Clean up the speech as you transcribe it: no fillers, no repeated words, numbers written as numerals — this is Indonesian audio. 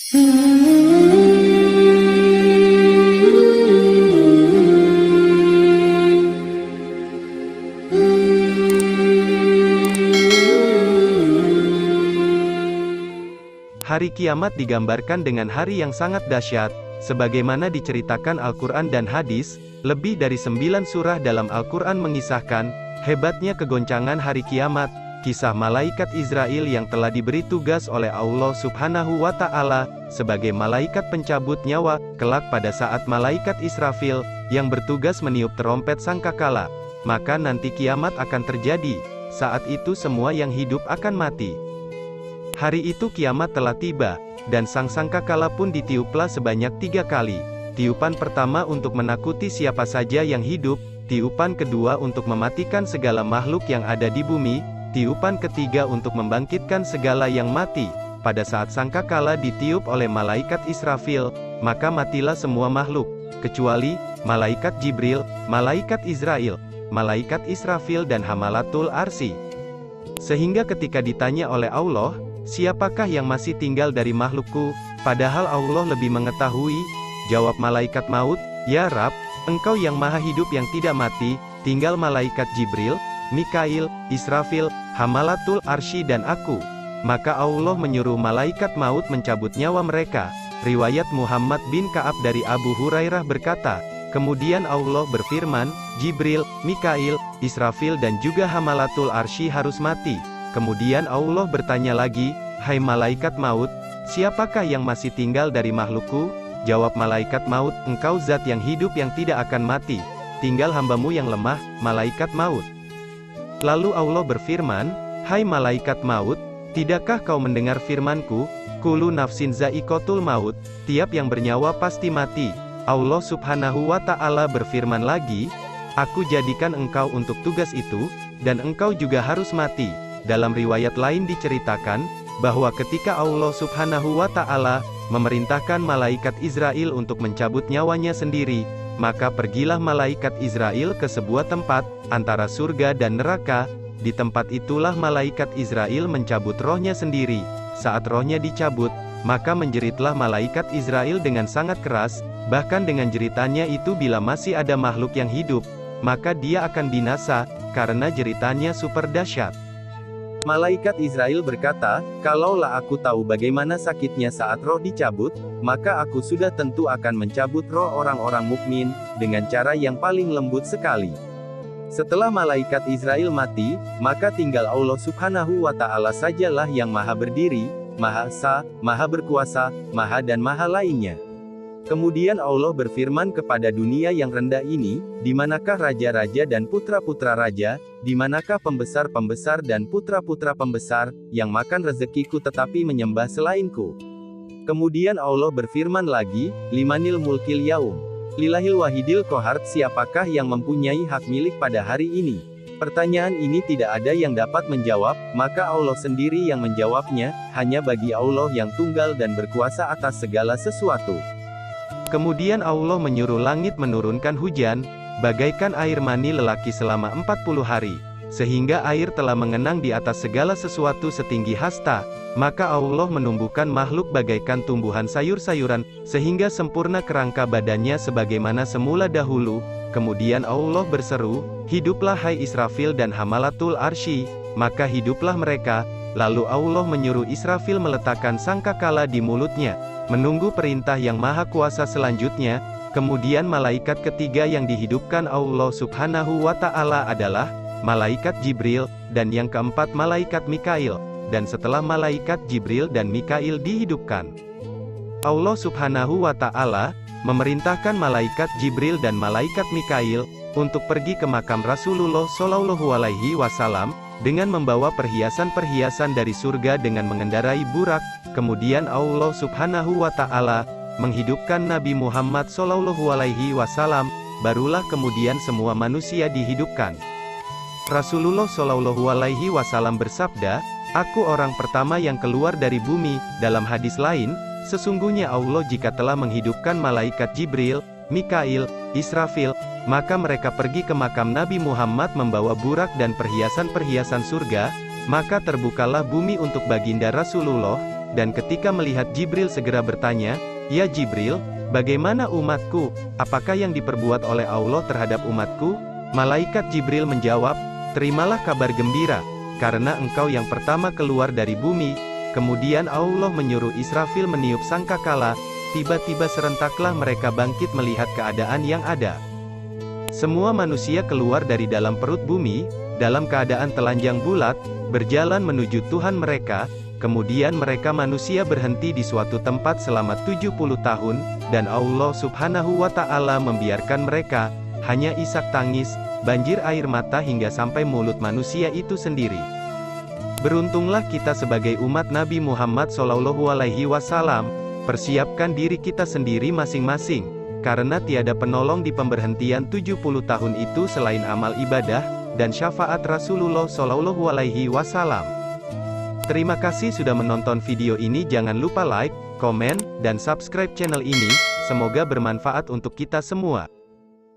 Hari kiamat digambarkan dengan hari yang sangat dahsyat, sebagaimana diceritakan Al-Quran dan hadis. Lebih dari 9 surah dalam Al-Quran mengisahkan hebatnya kegoncangan hari kiamat, kisah malaikat Israel yang telah diberi tugas oleh Allah Subhanahu wa Ta'ala sebagai malaikat pencabut nyawa, kelak pada saat malaikat Israfil yang bertugas meniup terompet sangkakala, maka nanti kiamat akan terjadi. Saat itu semua yang hidup akan mati. Hari itu kiamat telah tiba, dan sang sangkakala pun ditiuplah sebanyak 3 kali. Tiupan pertama untuk menakuti siapa saja yang hidup, tiupan kedua untuk mematikan segala makhluk yang ada di bumi, tiupan ketiga untuk membangkitkan segala yang mati. Pada saat sangkakala ditiup oleh malaikat Israfil, maka matilah semua makhluk, kecuali malaikat Jibril, malaikat Israel, malaikat Israfil dan Hamalatul Arsy. Sehingga ketika ditanya oleh Allah, siapakah yang masih tinggal dari makhlukku, padahal Allah lebih mengetahui, jawab malaikat maut, ya Rab, engkau yang maha hidup yang tidak mati, tinggal malaikat Jibril, Mikail, Israfil, Hamalatul Arsy dan aku. Maka Allah menyuruh malaikat maut mencabut nyawa mereka. Riwayat Muhammad bin Ka'ab dari Abu Hurairah berkata, kemudian Allah berfirman, Jibril, Mikail, Israfil dan juga Hamalatul Arsy harus mati. Kemudian Allah bertanya lagi, hai malaikat maut, siapakah yang masih tinggal dari makhlukku? Jawab malaikat maut, engkau zat yang hidup yang tidak akan mati, tinggal hambamu yang lemah, malaikat maut. Lalu Allah berfirman, hai malaikat maut, tidakkah kau mendengar firmanku, kullu nafsin za'iqatul maut, tiap yang bernyawa pasti mati. Allah Subhanahu wa Ta'ala berfirman lagi, aku jadikan engkau untuk tugas itu, dan engkau juga harus mati. Dalam riwayat lain diceritakan, bahwa ketika Allah Subhanahu wa Ta'ala memerintahkan malaikat Israel untuk mencabut nyawanya sendiri, maka pergilah malaikat Israel ke sebuah tempat, antara surga dan neraka. Di tempat itulah malaikat Israel mencabut rohnya sendiri. Saat rohnya dicabut, maka menjeritlah malaikat Israel dengan sangat keras, bahkan dengan jeritannya itu bila masih ada makhluk yang hidup, maka dia akan binasa, karena jeritannya super dahsyat. Malaikat Israel berkata, kalaulah aku tahu bagaimana sakitnya saat roh dicabut, maka aku sudah tentu akan mencabut roh orang-orang mukmin, dengan cara yang paling lembut sekali. Setelah malaikat Israel mati, maka tinggal Allah Subhanahu wa Ta'ala sajalah yang maha berdiri, maha esa, maha berkuasa, maha dan maha lainnya. Kemudian Allah berfirman kepada dunia yang rendah ini, di manakah raja-raja dan putra-putra raja, di manakah pembesar-pembesar dan putra-putra pembesar, yang makan rezekiku tetapi menyembah selainku. Kemudian Allah berfirman lagi, limanil mulkil yaum. Lillahil wahidil qahar, siapakah yang mempunyai hak milik pada hari ini? Pertanyaan ini tidak ada yang dapat menjawab, maka Allah sendiri yang menjawabnya, hanya bagi Allah yang tunggal dan berkuasa atas segala sesuatu. Kemudian Allah menyuruh langit menurunkan hujan, bagaikan air mani lelaki selama 40 hari, sehingga air telah mengenang di atas segala sesuatu setinggi hasta. Maka Allah menumbuhkan makhluk bagaikan tumbuhan sayur-sayuran, sehingga sempurna kerangka badannya sebagaimana semula dahulu. Kemudian Allah berseru, hiduplah hai Israfil dan Hamalatul Arsy, maka hiduplah mereka. Lalu Allah menyuruh Israfil meletakkan sangkakala di mulutnya, menunggu perintah yang maha kuasa selanjutnya. Kemudian malaikat ketiga yang dihidupkan Allah Subhanahu wa Ta'ala adalah malaikat Jibril, dan yang keempat malaikat Mikail. Dan setelah malaikat Jibril dan Mikail dihidupkan, Allah Subhanahu wa Ta'ala memerintahkan malaikat Jibril dan malaikat Mikail untuk pergi ke makam Rasulullah Shallallahu Alaihi Wasallam dengan membawa perhiasan-perhiasan dari surga dengan mengendarai burak. Kemudian Allah Subhanahu wa Ta'ala menghidupkan Nabi Muhammad Shallallahu Alaihi Wasallam, barulah kemudian semua manusia dihidupkan. Rasulullah Shallallahu Alaihi Wasallam bersabda, aku orang pertama yang keluar dari bumi. Dalam hadis lain, sesungguhnya Allah jika telah menghidupkan malaikat Jibril, Mikail, Israfil, maka mereka pergi ke makam Nabi Muhammad membawa burak dan perhiasan-perhiasan surga, maka terbukalah bumi untuk baginda Rasulullah, dan ketika melihat Jibril segera bertanya, "Ya Jibril, bagaimana umatku? Apakah yang diperbuat oleh Allah terhadap umatku?" Malaikat Jibril menjawab, "Terimalah kabar gembira, karena engkau yang pertama keluar dari bumi." Kemudian Allah menyuruh Israfil meniup sangkakala, tiba-tiba serentaklah mereka bangkit melihat keadaan yang ada. Semua manusia keluar dari dalam perut bumi, dalam keadaan telanjang bulat, berjalan menuju Tuhan mereka. Kemudian mereka manusia berhenti di suatu tempat selama 70 tahun, dan Allah subhanahu wa ta'ala membiarkan mereka, hanya isak tangis, banjir air mata hingga sampai mulut manusia itu sendiri. Beruntunglah kita sebagai umat Nabi Muhammad SAW, persiapkan diri kita sendiri masing-masing, karena tiada penolong di pemberhentian 70 tahun itu selain amal ibadah, dan syafaat Rasulullah SAW. Terima kasih sudah menonton video ini. Jangan lupa like, komen, dan subscribe channel ini. Semoga bermanfaat untuk kita semua.